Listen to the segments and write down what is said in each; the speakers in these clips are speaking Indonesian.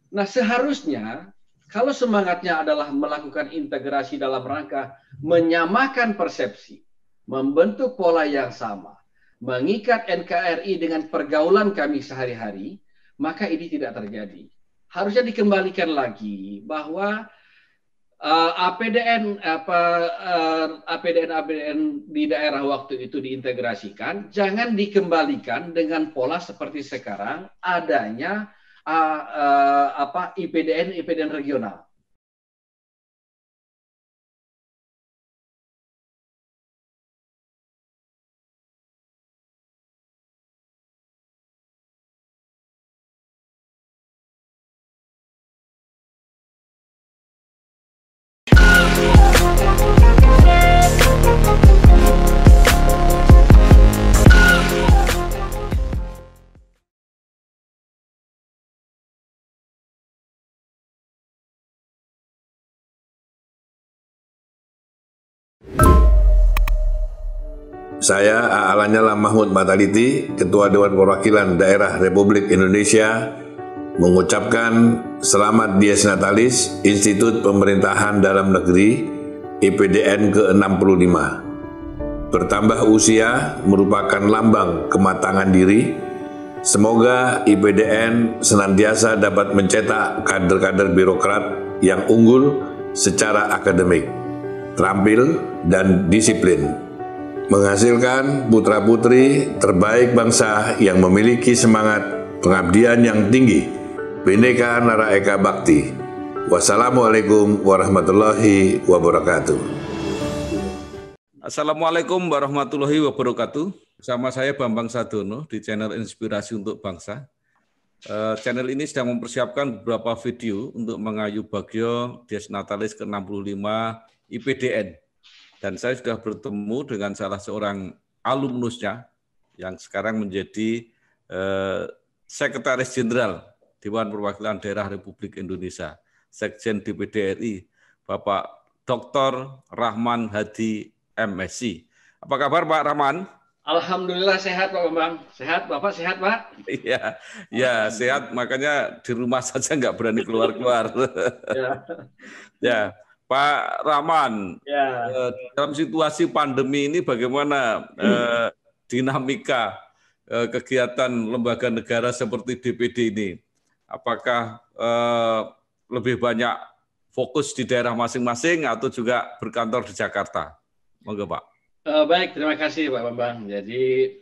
Nah, seharusnya kalau semangatnya adalah melakukan integrasi dalam rangka menyamakan persepsi, membentuk pola yang sama, mengikat NKRI dengan pergaulan kami sehari-hari, maka ini tidak terjadi. Harusnya dikembalikan lagi bahwa APDN di daerah waktu itu diintegrasikan, jangan dikembalikan dengan pola seperti sekarang adanya IPDN regional. Saya Lanyala Mahmud Mataliti, Ketua Dewan Perwakilan Daerah Republik Indonesia, mengucapkan selamat Dies Natalis Institut Pemerintahan Dalam Negeri IPDN ke-65. Bertambah usia merupakan lambang kematangan diri. Semoga IPDN senantiasa dapat mencetak kader-kader birokrat yang unggul secara akademik, terampil, dan disiplin, menghasilkan putra-putri terbaik bangsa yang memiliki semangat pengabdian yang tinggi. Bhinneka Nara Eka Bakti. Wassalamualaikum warahmatullahi wabarakatuh. Assalamualaikum warahmatullahi wabarakatuh. Bersama saya Bambang Sadono di channel Inspirasi untuk Bangsa. Channel ini sedang mempersiapkan beberapa video untuk mengayu Bagyo Dies Natalis ke-65 IPDN. Dan saya sudah bertemu dengan salah seorang alumnusnya yang sekarang menjadi Sekretaris Jenderal Dewan Perwakilan Daerah Republik Indonesia, Sekjen DPD RI, Bapak Dr. Rahman Hadi MSc. Apa kabar Pak Rahman? Alhamdulillah sehat Pak Bambang. Sehat Bapak, sehat Pak? Iya, ya sehat. Makanya di rumah saja nggak berani keluar-keluar. Ya. Ya, Pak Rahman. Ya. Dalam situasi pandemi ini bagaimana dinamika kegiatan lembaga negara seperti DPD ini? Apakah lebih banyak fokus di daerah masing-masing atau juga berkantor di Jakarta? Monggo Pak. Baik, terima kasih Pak Bambang. Jadi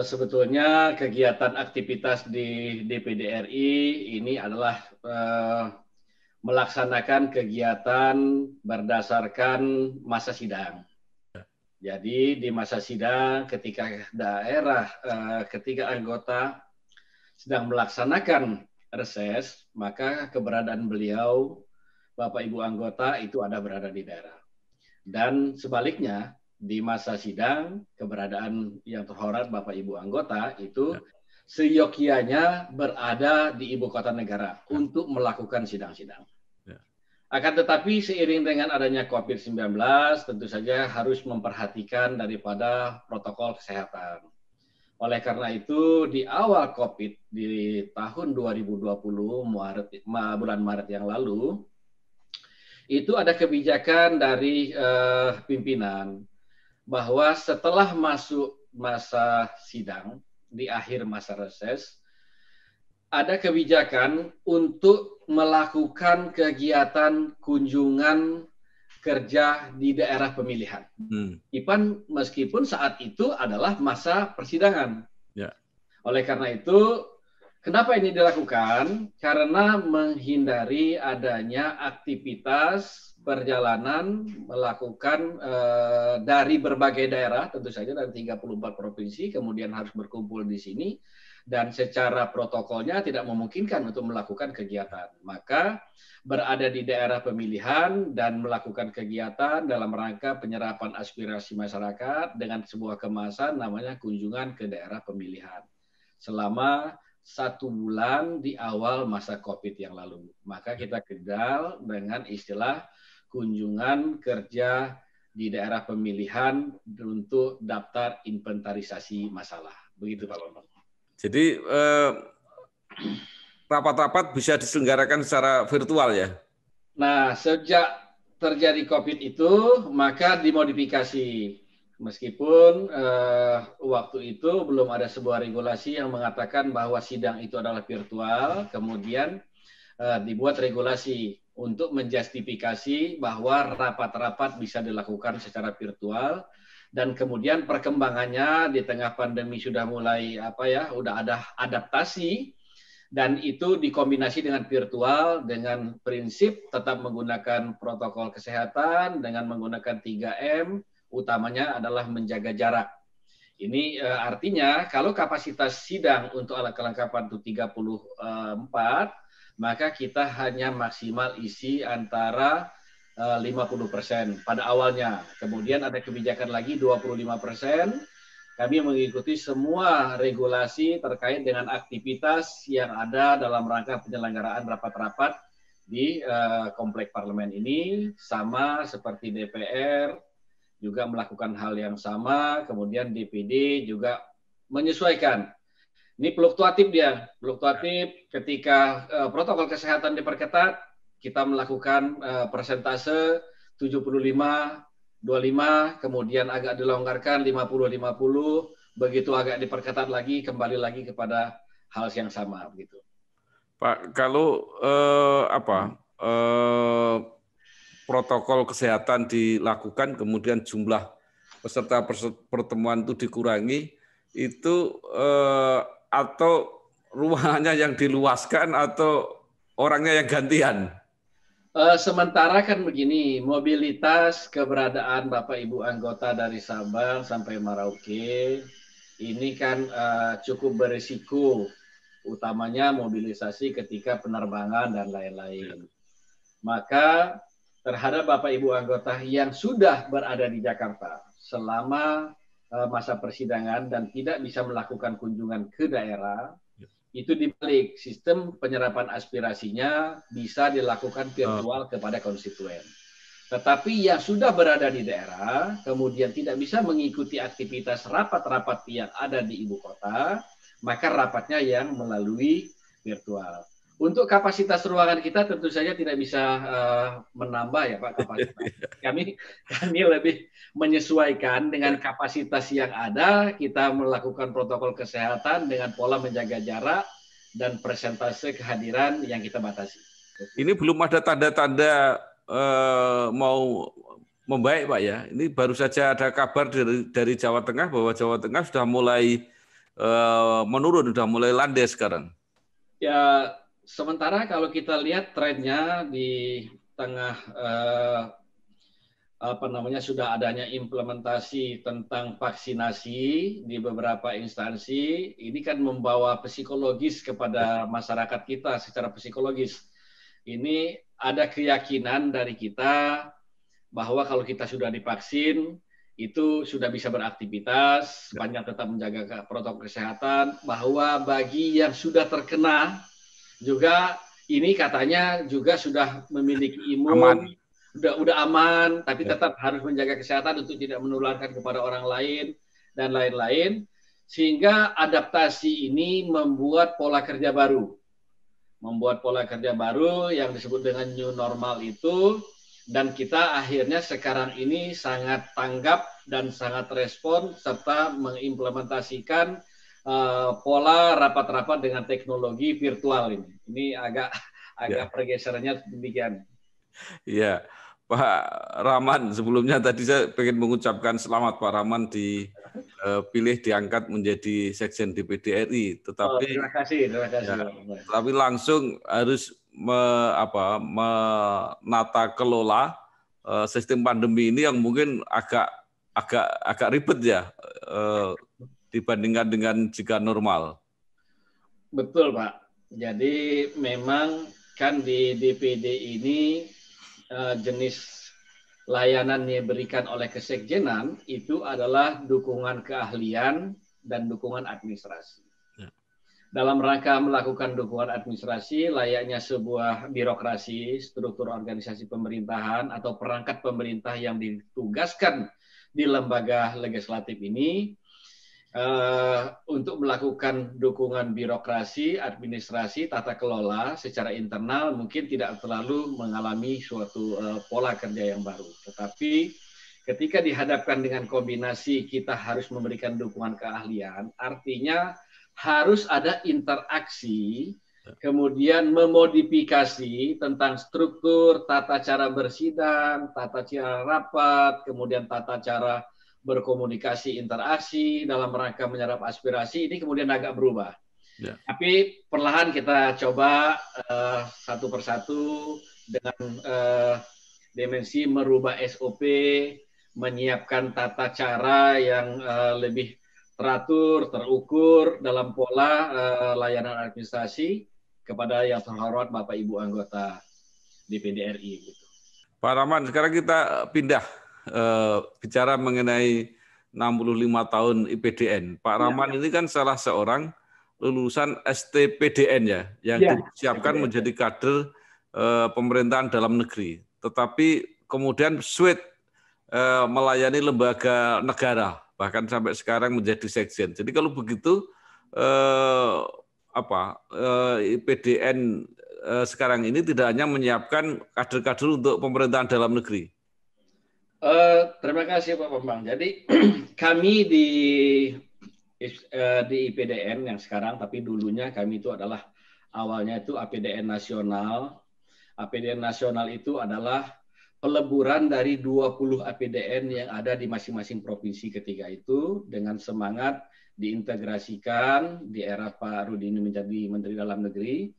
sebetulnya kegiatan aktivitas di DPD RI ini adalah melaksanakan kegiatan berdasarkan masa sidang. Jadi di masa sidang ketika ketika anggota sedang melaksanakan reses, maka keberadaan beliau, Bapak Ibu anggota itu ada berada di daerah. Dan sebaliknya, di masa sidang, keberadaan yang terhormat Bapak Ibu anggota itu seyogyanya berada di ibu kota negara untuk melakukan sidang-sidang. Akan tetapi seiring dengan adanya COVID-19, tentu saja harus memperhatikan daripada protokol kesehatan. Oleh karena itu, di awal COVID di tahun 2020, bulan Maret yang lalu, itu ada kebijakan dari pimpinan bahwa setelah masuk masa sidang, di akhir masa reses, ada kebijakan untuk melakukan kegiatan kunjungan kerja di daerah pemilihan. IPAN meskipun saat itu adalah masa persidangan. Ya. Oleh karena itu, kenapa ini dilakukan? Karena menghindari adanya aktivitas perjalanan melakukan dari berbagai daerah, tentu saja dari 34 provinsi, kemudian harus berkumpul di sini, dan secara protokolnya tidak memungkinkan untuk melakukan kegiatan. Maka berada di daerah pemilihan dan melakukan kegiatan dalam rangka penyerapan aspirasi masyarakat dengan sebuah kemasan namanya kunjungan ke daerah pemilihan. Selama 1 bulan di awal masa COVID yang lalu. Maka kita kenal dengan istilah kunjungan kerja di daerah pemilihan untuk daftar inventarisasi masalah. Begitu Pak Bambang. Jadi rapat-rapat bisa diselenggarakan secara virtual ya? Nah, sejak terjadi COVID itu, maka dimodifikasi. Meskipun waktu itu belum ada sebuah regulasi yang mengatakan bahwa sidang itu adalah virtual, kemudian dibuat regulasi untuk menjustifikasi bahwa rapat-rapat bisa dilakukan secara virtual, dan kemudian perkembangannya di tengah pandemi sudah mulai udah ada adaptasi, dan itu dikombinasi dengan virtual dengan prinsip tetap menggunakan protokol kesehatan dengan menggunakan 3M, utamanya adalah menjaga jarak. Ini artinya kalau kapasitas sidang untuk alat kelengkapan itu 34, maka kita hanya maksimal isi antara 50% pada awalnya. Kemudian ada kebijakan lagi 25%. Kami mengikuti semua regulasi terkait dengan aktivitas yang ada dalam rangka penyelenggaraan rapat-rapat di komplek parlemen ini, sama seperti DPR juga melakukan hal yang sama, kemudian DPD juga menyesuaikan. Ini fluktuatif dia, fluktuatif ketika protokol kesehatan diperketat, kita melakukan persentase 75, 25, kemudian agak dilonggarkan 50-50, begitu agak diperketat lagi, kembali lagi kepada hal yang sama. Begitu. Pak, kalau protokol kesehatan dilakukan, kemudian jumlah peserta pertemuan itu dikurangi, itu atau ruangannya yang diluaskan atau orangnya yang gantian? Sementara kan begini, mobilitas keberadaan Bapak Ibu anggota dari Sabang sampai Merauke ini kan cukup berisiko, utamanya mobilisasi ketika penerbangan dan lain-lain. Maka terhadap Bapak Ibu anggota yang sudah berada di Jakarta selama masa persidangan dan tidak bisa melakukan kunjungan ke daerah, itu dibalik sistem penyerapan aspirasinya bisa dilakukan virtual kepada konstituen. Tetapi yang sudah berada di daerah, kemudian tidak bisa mengikuti aktivitas rapat-rapat yang ada di ibu kota, maka rapatnya yang melalui virtual. Untuk kapasitas ruangan kita tentu saja tidak bisa menambah ya Pak kapasitas. Kami lebih menyesuaikan dengan kapasitas yang ada, kita melakukan protokol kesehatan dengan pola menjaga jarak dan persentase kehadiran yang kita batasi. Ini belum ada tanda-tanda mau membaik Pak ya. Ini baru saja ada kabar dari Jawa Tengah bahwa Jawa Tengah sudah mulai menurun, sudah mulai landai sekarang. Ya, sementara kalau kita lihat trennya di tengah sudah adanya implementasi tentang vaksinasi di beberapa instansi, ini kan membawa psikologis kepada masyarakat kita secara psikologis. Ini ada keyakinan dari kita bahwa kalau kita sudah divaksin, itu sudah bisa beraktivitas, sepanjang tetap menjaga protokol kesehatan, bahwa bagi yang sudah terkena, juga ini katanya juga sudah memiliki imun, aman. Udah aman, tapi tetap harus menjaga kesehatan untuk tidak menularkan kepada orang lain dan lain-lain, sehingga adaptasi ini membuat pola kerja baru, yang disebut dengan new normal itu, dan kita akhirnya sekarang ini sangat tanggap dan sangat respon serta mengimplementasikan pola rapat-rapat dengan teknologi virtual ini. Ini agak pergeserannya demikian. Iya, Pak Rahman, sebelumnya tadi saya ingin mengucapkan selamat Pak Rahman dipilih diangkat menjadi Sekjen DPD RI. Tetapi terima kasih. Ya, tapi langsung harus menata kelola sistem pandemi ini yang mungkin agak ribet ya dibandingkan dengan jika normal. Betul Pak. Jadi memang kan di DPD ini jenis layanan yang diberikan oleh kesekjenan itu adalah dukungan keahlian dan dukungan administrasi. Ya. Dalam rangka melakukan dukungan administrasi, layaknya sebuah birokrasi, struktur organisasi pemerintahan atau perangkat pemerintah yang ditugaskan di lembaga legislatif ini, untuk melakukan dukungan birokrasi, administrasi, tata kelola secara internal mungkin tidak terlalu mengalami suatu pola kerja yang baru. Tetapi ketika dihadapkan dengan kombinasi kita harus memberikan dukungan keahlian, artinya harus ada interaksi, kemudian memodifikasi tentang struktur, tata cara bersidang, tata cara rapat, kemudian tata cara berkomunikasi, interaksi dalam rangka menyerap aspirasi, ini kemudian agak berubah. Ya. Tapi perlahan kita coba satu persatu dengan dimensi merubah SOP, menyiapkan tata cara yang lebih teratur, terukur dalam pola layanan administrasi kepada yang terhormat Bapak Ibu anggota DPD RI. Gitu. Pak Rahman, sekarang kita pindah bicara mengenai 65 tahun IPDN. Pak Rahman ini kan salah seorang lulusan STPDN ya, yang disiapkan menjadi kader pemerintahan dalam negeri. Tetapi kemudian switch melayani lembaga negara, bahkan sampai sekarang menjadi sekjen. Jadi kalau begitu IPDN sekarang ini tidak hanya menyiapkan kader-kader untuk pemerintahan dalam negeri. Terima kasih Pak Bambang. Jadi kami di IPDN yang sekarang, tapi dulunya kami itu adalah awalnya itu APDN Nasional. APDN Nasional itu adalah peleburan dari 20 APDN yang ada di masing-masing provinsi ketika itu dengan semangat diintegrasikan di era Pak Rudi ini menjadi Menteri Dalam Negeri.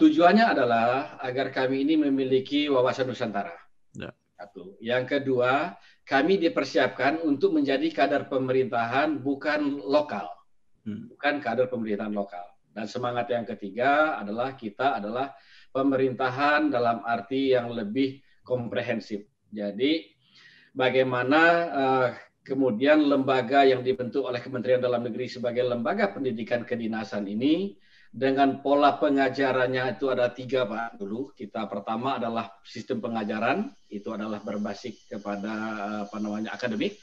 Tujuannya adalah agar kami ini memiliki wawasan Nusantara. Ya. Satu. Yang kedua, kami dipersiapkan untuk menjadi kader pemerintahan bukan lokal, bukan kader pemerintahan lokal. Dan semangat yang ketiga adalah kita adalah pemerintahan dalam arti yang lebih komprehensif. Jadi bagaimana kemudian lembaga yang dibentuk oleh Kementerian Dalam Negeri sebagai lembaga pendidikan kedinasan ini dengan pola pengajarannya itu ada 3 Pak dulu. Kita pertama adalah sistem pengajaran, itu adalah berbasis kepada akademik.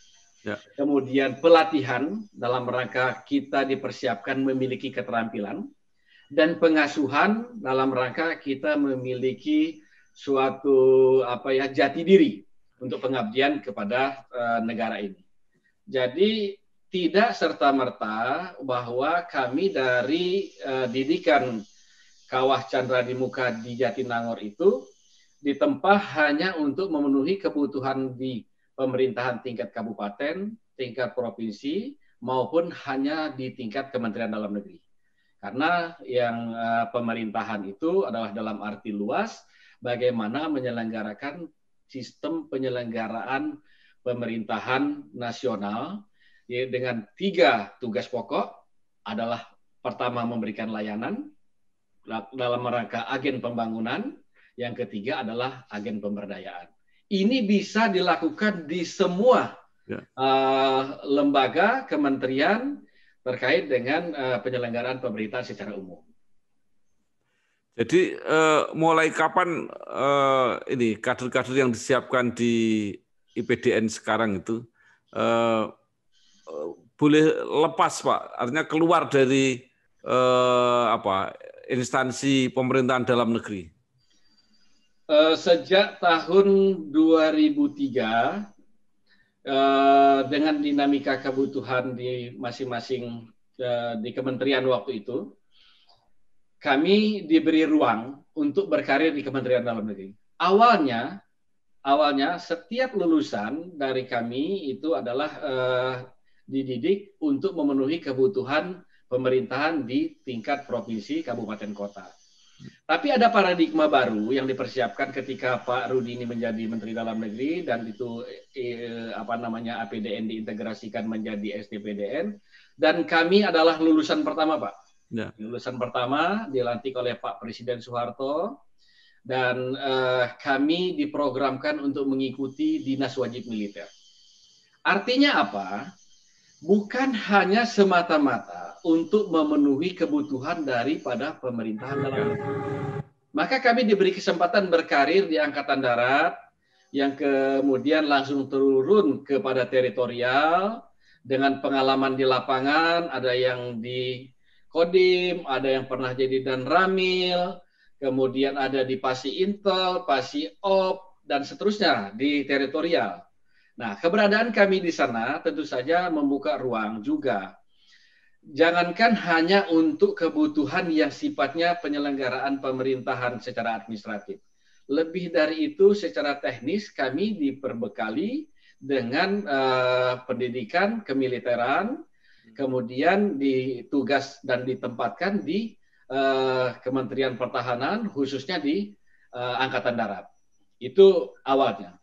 Ya. Kemudian pelatihan dalam rangka kita dipersiapkan memiliki keterampilan, dan pengasuhan dalam rangka kita memiliki suatu jati diri untuk pengabdian kepada negara ini. Jadi tidak serta-merta bahwa kami dari didikan Kawah Chandra di Muka di Jatinangor itu ditempa hanya untuk memenuhi kebutuhan di pemerintahan tingkat kabupaten, tingkat provinsi, maupun hanya di tingkat Kementerian Dalam Negeri. Karena yang pemerintahan itu adalah dalam arti luas, bagaimana menyelenggarakan sistem penyelenggaraan pemerintahan nasional dengan 3 tugas pokok adalah pertama memberikan layanan dalam rangka agen pembangunan, yang ketiga adalah agen pemberdayaan. Ini bisa dilakukan di semua lembaga kementerian terkait dengan penyelenggaraan pemerintahan secara umum. Jadi mulai kapan ini kader-kader yang disiapkan di IPDN sekarang itu boleh lepas Pak, artinya keluar dari instansi pemerintahan dalam negeri? Sejak tahun 2003 dengan dinamika kebutuhan di masing-masing di kementerian waktu itu, kami diberi ruang untuk berkarir di Kementerian Dalam Negeri. Awalnya setiap lulusan dari kami itu adalah dididik untuk memenuhi kebutuhan pemerintahan di tingkat provinsi, kabupaten, kota. Tapi ada paradigma baru yang dipersiapkan ketika Pak Rudi ini menjadi Menteri Dalam Negeri dan itu APDN diintegrasikan menjadi STPDN, dan kami adalah lulusan pertama Pak. Ya. Lulusan pertama dilantik oleh Pak Presiden Soeharto, dan kami diprogramkan untuk mengikuti dinas wajib militer. Artinya apa? Bukan hanya semata-mata untuk memenuhi kebutuhan daripada pemerintahan dalam negeri. Maka kami diberi kesempatan berkarir di Angkatan Darat, yang kemudian langsung turun kepada teritorial, dengan pengalaman di lapangan, ada yang di Kodim, ada yang pernah jadi Dan Ramil, kemudian ada di Pasi Intel, Pasi Op, dan seterusnya di teritorial. Nah, keberadaan kami di sana tentu saja membuka ruang juga. Jangankan hanya untuk kebutuhan yang sifatnya penyelenggaraan pemerintahan secara administratif. Lebih dari itu, secara teknis kami diperbekali dengan pendidikan kemiliteran, kemudian ditugas dan ditempatkan di Kementerian Pertahanan, khususnya di Angkatan Darat. Itu awalnya.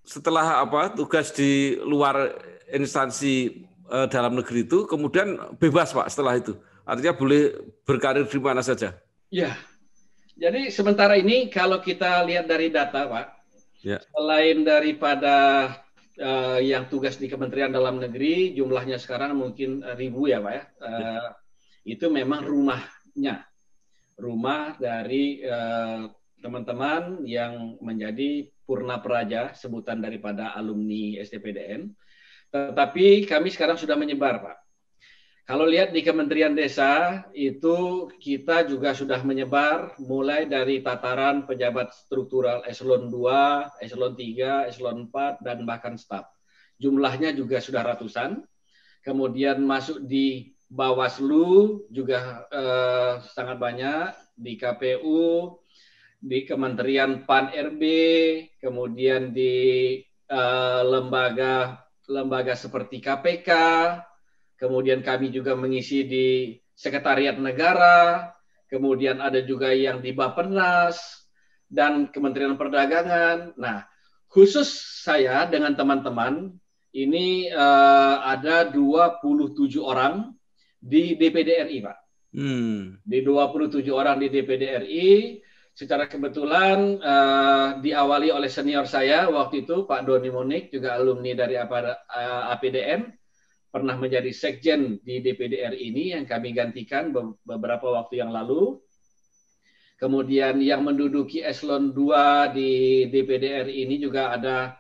Setelah tugas di luar instansi dalam negeri itu, kemudian bebas Pak setelah itu. Artinya boleh berkarir di mana saja. Ya, jadi sementara ini kalau kita lihat dari data Pak, selain daripada yang tugas di Kementerian Dalam Negeri, jumlahnya sekarang mungkin 1.000 ya Pak ya. Itu memang rumah dari teman-teman yang menjadi Purna Praja, sebutan daripada alumni STPDN. Tetapi kami sekarang sudah menyebar Pak. Kalau lihat di Kementerian Desa, itu kita juga sudah menyebar mulai dari tataran pejabat struktural eselon 2, eselon 3, eselon 4, dan bahkan staf. Jumlahnya juga sudah ratusan. Kemudian masuk di Bawaslu juga sangat banyak, di KPU, di Kementerian PAN-RB, kemudian di lembaga seperti KPK, kemudian kami juga mengisi di Sekretariat Negara, kemudian ada juga yang di Bappenas, dan Kementerian Perdagangan. Nah, khusus saya dengan teman-teman, ini ada 27 orang di DPD RI, Pak. Di 27 orang di DPD RI, secara kebetulan diawali oleh senior saya waktu itu, Pak Doni Monik, juga alumni dari APDN, pernah menjadi sekjen di DPD RI ini yang kami gantikan beberapa waktu yang lalu. Kemudian yang menduduki eselon 2 di DPD RI ini juga ada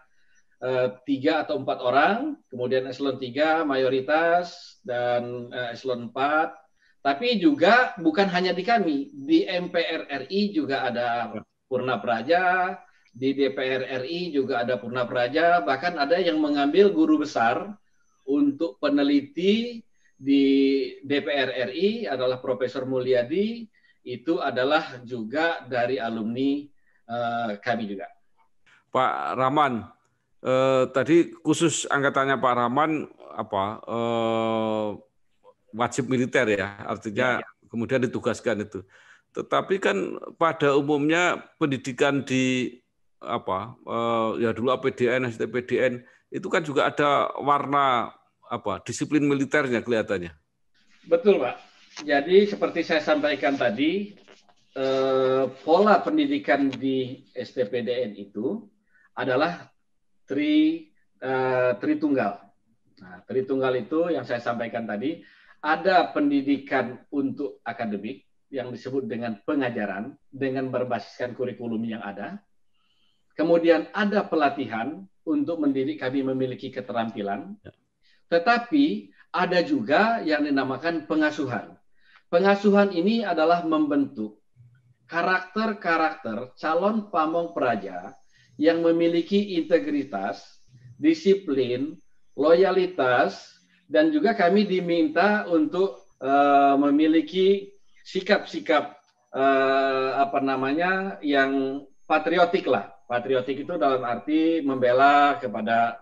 3 atau 4 orang, kemudian eselon 3 mayoritas, dan eselon 4. Tapi juga bukan hanya di kami, di MPR RI juga ada Purna Praja, di DPR RI juga ada Purna Praja, bahkan ada yang mengambil guru besar untuk peneliti di DPR RI adalah Profesor Mulyadi, itu adalah juga dari alumni kami juga. Pak Rahman, tadi khusus angkatannya Pak Rahman wajib militer ya, artinya kemudian ditugaskan itu. Tetapi kan pada umumnya pendidikan di dulu APDN, STPDN itu kan juga ada warna disiplin militernya kelihatannya. Betul Pak. Jadi seperti saya sampaikan tadi, pola pendidikan di STPDN itu adalah Tritunggal. Nah, Tritunggal itu yang saya sampaikan tadi, ada pendidikan untuk akademik yang disebut dengan pengajaran dengan berbasiskan kurikulum yang ada. Kemudian ada pelatihan untuk mendidik kami memiliki keterampilan. Tetapi ada juga yang dinamakan pengasuhan. Pengasuhan ini adalah membentuk karakter-karakter calon pamong praja yang memiliki integritas, disiplin, loyalitas, dan juga kami diminta untuk memiliki sikap-sikap yang patriotik lah. Patriotik itu dalam arti membela kepada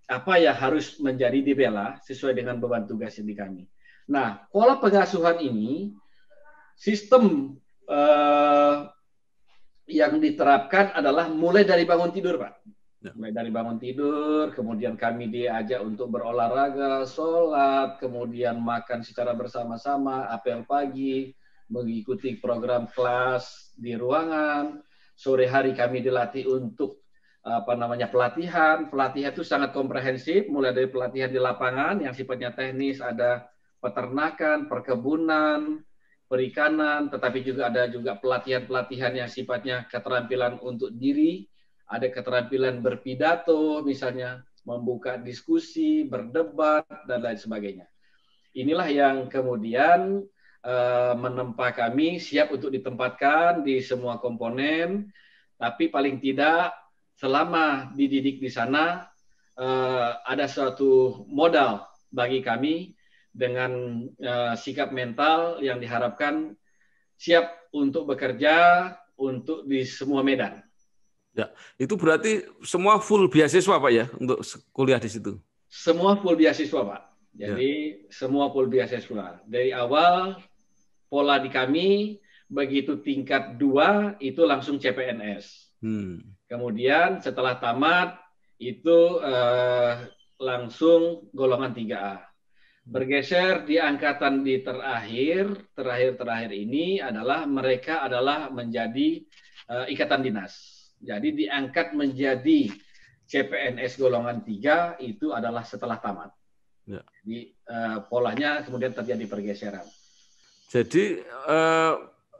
apa yang harus menjadi dibela sesuai dengan beban tugas yang di kami. Nah, pola pengasuhan ini sistem yang diterapkan adalah mulai dari bangun tidur, Pak. Mulai dari bangun tidur, kemudian kami diajak untuk berolahraga, sholat, kemudian makan secara bersama-sama, apel pagi, mengikuti program kelas di ruangan. Sore hari kami dilatih untuk pelatihan. Pelatihan itu sangat komprehensif, mulai dari pelatihan di lapangan yang sifatnya teknis, ada peternakan, perkebunan, perikanan, tetapi juga ada pelatihan-pelatihan yang sifatnya keterampilan untuk diri, ada keterampilan berpidato misalnya. membuka diskusi, berdebat, dan lain sebagainya. Inilah yang kemudian menempa kami siap untuk ditempatkan di semua komponen, tapi paling tidak selama dididik di sana ada suatu modal bagi kami dengan sikap mental yang diharapkan siap untuk bekerja untuk di semua medan. Ya, itu berarti semua full beasiswa Pak ya untuk kuliah di situ? Semua full beasiswa Pak. Jadi semua full beasiswa. Dari awal pola di kami begitu tingkat 2 itu langsung CPNS. Kemudian setelah tamat itu langsung golongan 3A. Bergeser di angkatan di terakhir ini adalah mereka adalah menjadi ikatan dinas. Jadi diangkat menjadi CPNS golongan 3 itu adalah setelah tamat. Ya. Jadi polanya kemudian terjadi pergeseran. Jadi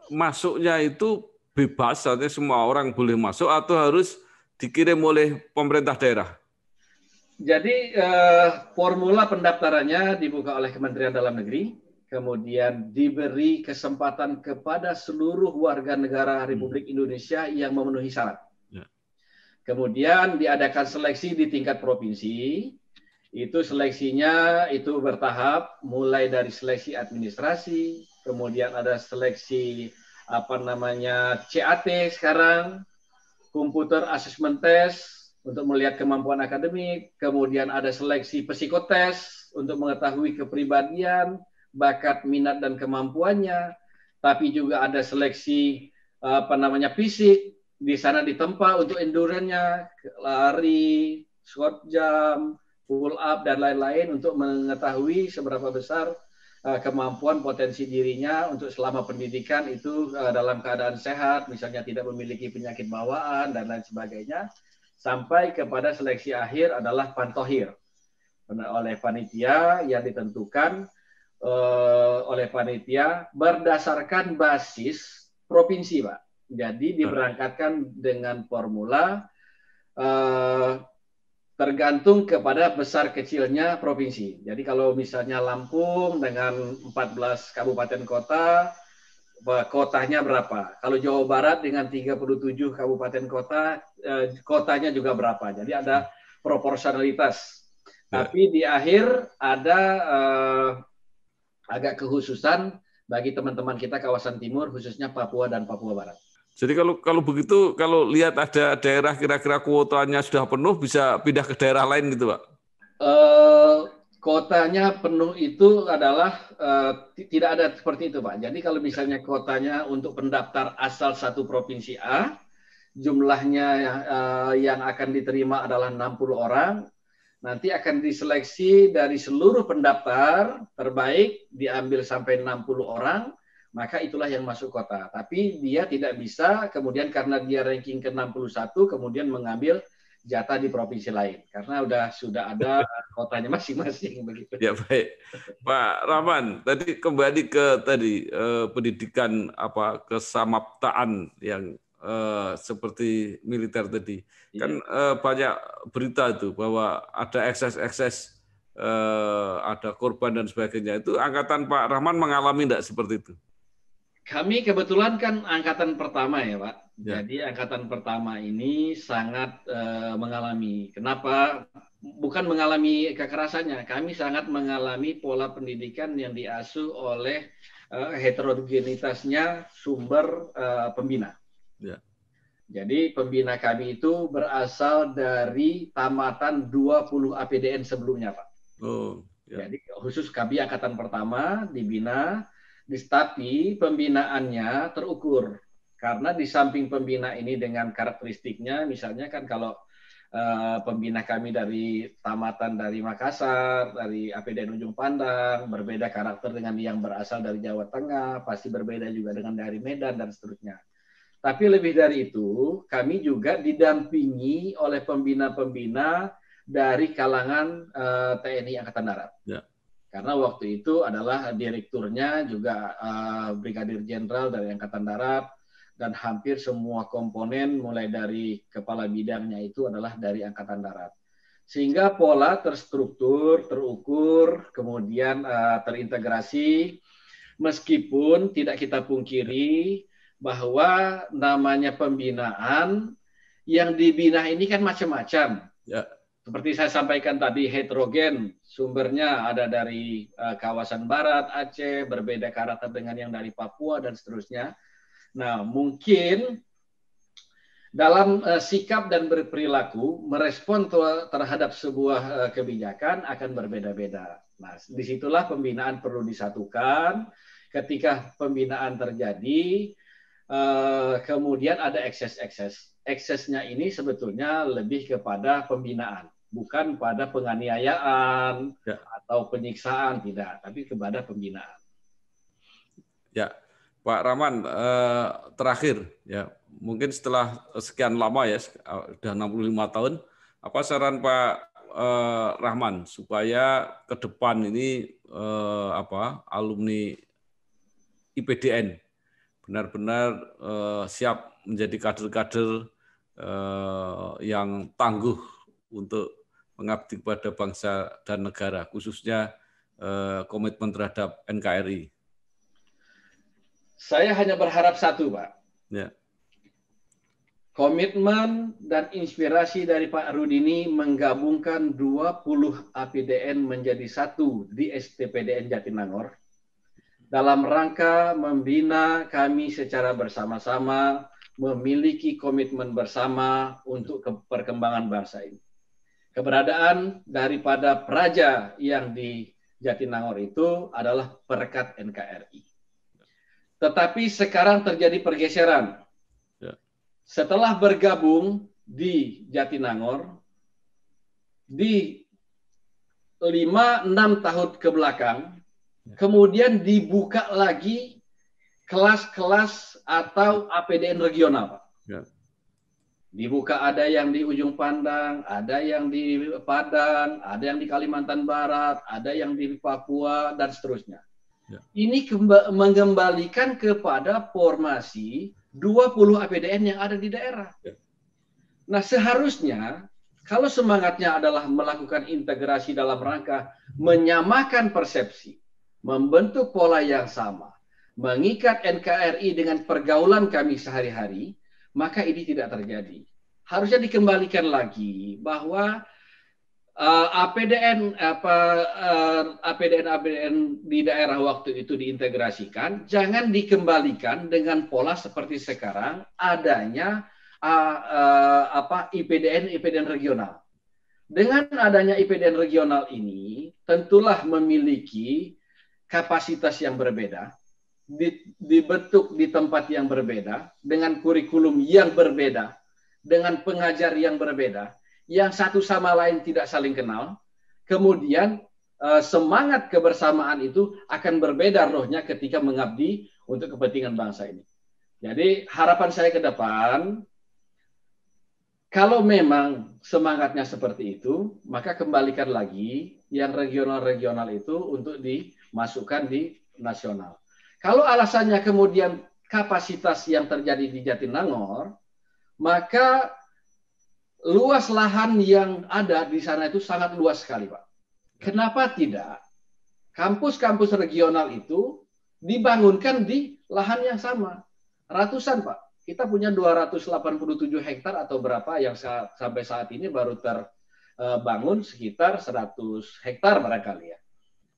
masuknya itu bebas, artinya semua orang boleh masuk atau harus dikirim oleh pemerintah daerah? Jadi formula pendaftarannya dibuka oleh Kementerian Dalam Negeri, kemudian diberi kesempatan kepada seluruh warga negara Republik Indonesia yang memenuhi syarat. Ya. Kemudian diadakan seleksi di tingkat provinsi. Itu seleksinya itu bertahap, mulai dari seleksi administrasi, kemudian ada seleksi CAT sekarang, computer assessment test untuk melihat kemampuan akademik, kemudian ada seleksi psikotes untuk mengetahui kepribadian, bakat, minat dan kemampuannya, tapi juga ada seleksi fisik, di sana ditempa untuk endurance-nya, lari, short jump, pull up dan lain-lain untuk mengetahui seberapa besar kemampuan potensi dirinya untuk selama pendidikan itu dalam keadaan sehat, misalnya tidak memiliki penyakit bawaan dan lain sebagainya, sampai kepada seleksi akhir adalah pantohir oleh panitia yang ditentukan oleh panitia berdasarkan basis provinsi, Pak. Jadi diberangkatkan dengan formula tergantung kepada besar kecilnya provinsi. Jadi kalau misalnya Lampung dengan 14 kabupaten kota, kotanya berapa? Kalau Jawa Barat dengan 37 kabupaten kota, kotanya juga berapa? Jadi ada proporsionalitas. Tapi di akhir ada agak kekhususan bagi teman-teman kita kawasan timur, khususnya Papua dan Papua Barat. Jadi kalau begitu, kalau lihat ada daerah kira-kira kuotanya sudah penuh, bisa pindah ke daerah lain gitu, Pak? Kotanya penuh itu adalah tidak ada seperti itu, Pak. Jadi kalau misalnya kotanya untuk pendaftar asal satu provinsi A, jumlahnya yang akan diterima adalah 60 orang, nanti akan diseleksi dari seluruh pendaftar terbaik, diambil sampai 60 orang, maka itulah yang masuk kota. Tapi dia tidak bisa kemudian karena dia ranking ke-61 kemudian mengambil jatah di provinsi lain karena sudah ada kotanya masing-masing begitu. Ya baik. Pak Rahman, tadi kembali ke pendidikan kesamaptaan yang seperti militer tadi. Ya. Kan banyak berita itu bahwa ada ekses-ekses ada korban dan sebagainya. Itu angkatan Pak Rahman mengalami enggak seperti itu? Kami kebetulan kan angkatan pertama ya Pak. Ya. Jadi angkatan pertama ini sangat mengalami. Kenapa? Bukan mengalami kekerasannya. Kami sangat mengalami pola pendidikan yang diasuh oleh heterogenitasnya sumber pembina. Ya. Jadi pembina kami itu berasal dari tamatan 20 APDN sebelumnya Pak. Oh, ya. Jadi khusus kami angkatan pertama dibina. Tapi pembinaannya terukur karena di samping pembina ini dengan karakteristiknya, misalnya kan kalau pembina kami dari tamatan dari Makassar, dari APDN Ujung Pandang, berbeda karakter dengan yang berasal dari Jawa Tengah, pasti berbeda juga dengan dari Medan dan seterusnya. Tapi lebih dari itu, kami juga didampingi oleh pembina-pembina dari kalangan TNI Angkatan Darat. Ya. Karena waktu itu adalah direkturnya juga Brigadir Jenderal dari Angkatan Darat dan hampir semua komponen mulai dari kepala bidangnya itu adalah dari Angkatan Darat. sehingga pola terstruktur, terukur, kemudian terintegrasi, meskipun tidak kita pungkiri bahwa namanya pembinaan, yang dibina ini kan macam-macam. Ya. Seperti saya sampaikan tadi, heterogen, sumbernya ada dari kawasan barat, Aceh, berbeda karakter dengan yang dari Papua, dan seterusnya. Nah, mungkin dalam sikap dan berperilaku, merespon terhadap sebuah kebijakan akan berbeda-beda. Nah, disitulah pembinaan perlu disatukan. Ketika pembinaan terjadi, kemudian ada ekses-ekses. Eksesnya ini sebetulnya lebih kepada pembinaan, bukan pada penganiayaan atau penyiksaan, tidak, tapi kepada pembinaan. Ya, Pak Rahman, terakhir ya, mungkin setelah sekian lama ya, sudah 65 tahun, apa saran Pak Rahman supaya ke depan ini alumni IPDN benar-benar siap menjadi kader-kader yang tangguh untuk mengabdi kepada bangsa dan negara, khususnya komitmen terhadap NKRI? Saya hanya berharap satu, Pak. Ya. Komitmen dan inspirasi dari Pak Rudini menggabungkan 20 APDN menjadi satu di STPDN Jatinangor dalam rangka membina kami secara bersama-sama, memiliki komitmen bersama untuk perkembangan bangsa ini. Keberadaan daripada Praja yang di Jatinangor itu adalah perekat NKRI. Tetapi sekarang terjadi pergeseran. Setelah bergabung di Jatinangor, di 5-6 tahun ke belakang, kemudian dibuka lagi kelas-kelas atau APDN regional, Pak. Dibuka, ada yang di Ujung Pandang, ada yang di Padang, ada yang di Kalimantan Barat, ada yang di Papua, dan seterusnya. Ini mengembalikan kepada formasi 20 APDN yang ada di daerah. Nah, seharusnya kalau semangatnya adalah melakukan integrasi dalam rangka menyamakan persepsi, membentuk pola yang sama, mengikat NKRI dengan pergaulan kami sehari-hari, maka ini tidak terjadi. Harusnya dikembalikan lagi bahwa APDN di daerah waktu itu diintegrasikan, jangan dikembalikan dengan pola seperti sekarang adanya IPDN regional. Dengan adanya IPDN regional ini, tentulah memiliki kapasitas yang berbeda, dibentuk di tempat yang berbeda, dengan kurikulum yang berbeda, dengan pengajar yang berbeda, yang satu sama lain tidak saling kenal, kemudian semangat kebersamaan itu akan berbeda rohnya ketika mengabdi untuk kepentingan bangsa ini. Jadi harapan saya ke depan, kalau memang semangatnya seperti itu, maka kembalikan lagi yang regional-regional itu untuk dimasukkan di nasional. Kalau alasannya kemudian kapasitas yang terjadi di Jatinangor, maka luas lahan yang ada di sana itu sangat luas sekali, Pak. Kenapa tidak kampus-kampus regional itu dibangunkan di lahan yang sama? Ratusan, Pak. Kita punya 287 hektar atau berapa yang sampai saat ini baru terbangun sekitar 100 hektar barangkali ya.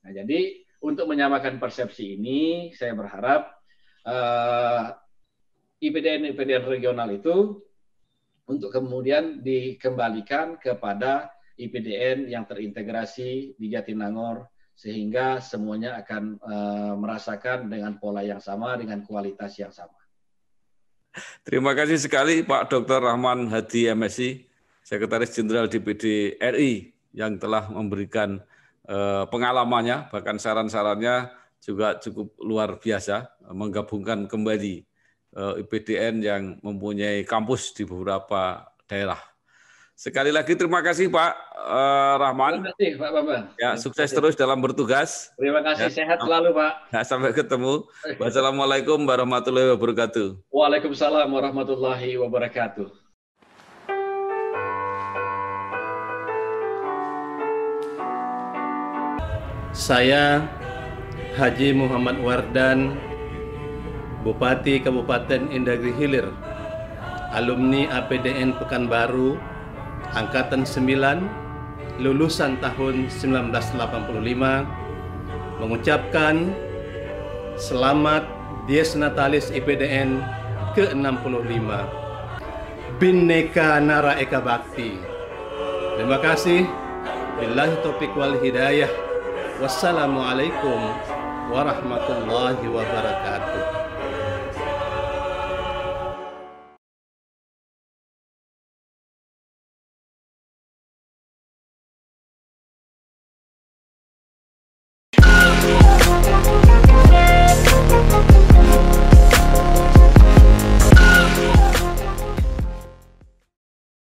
Nah, jadi untuk menyamakan persepsi ini, saya berharap IPDN regional itu untuk kemudian dikembalikan kepada IPDN yang terintegrasi di Jatinangor, sehingga semuanya akan merasakan dengan pola yang sama, dengan kualitas yang sama. Terima kasih sekali Pak Dr. Rahman Hadi MSI, Sekretaris Jenderal DPD RI, yang telah memberikan pengalamannya, bahkan saran-sarannya juga cukup luar biasa, menggabungkan kembali IPDN yang mempunyai kampus di beberapa daerah. Sekali lagi terima kasih Pak Rahman. Terima kasih Pak Bambang. Ya, sukses terus dalam bertugas. Terima kasih, ya. Sehat selalu Pak. Ya, sampai ketemu. Wassalamualaikum warahmatullahi wabarakatuh. Waalaikumsalam warahmatullahi wabarakatuh. Saya Haji Muhammad Wardan, Bupati Kabupaten Indagri Hilir, alumni APDN Pekanbaru, Angkatan 9, lulusan tahun 1985, mengucapkan selamat Dies Natalis IPDN ke-65. Bhinneka Nara Eka Bakti. Terima kasih. Billahi taufiq wal hidayah. Wassalamualaikum warahmatullahi wabarakatuh.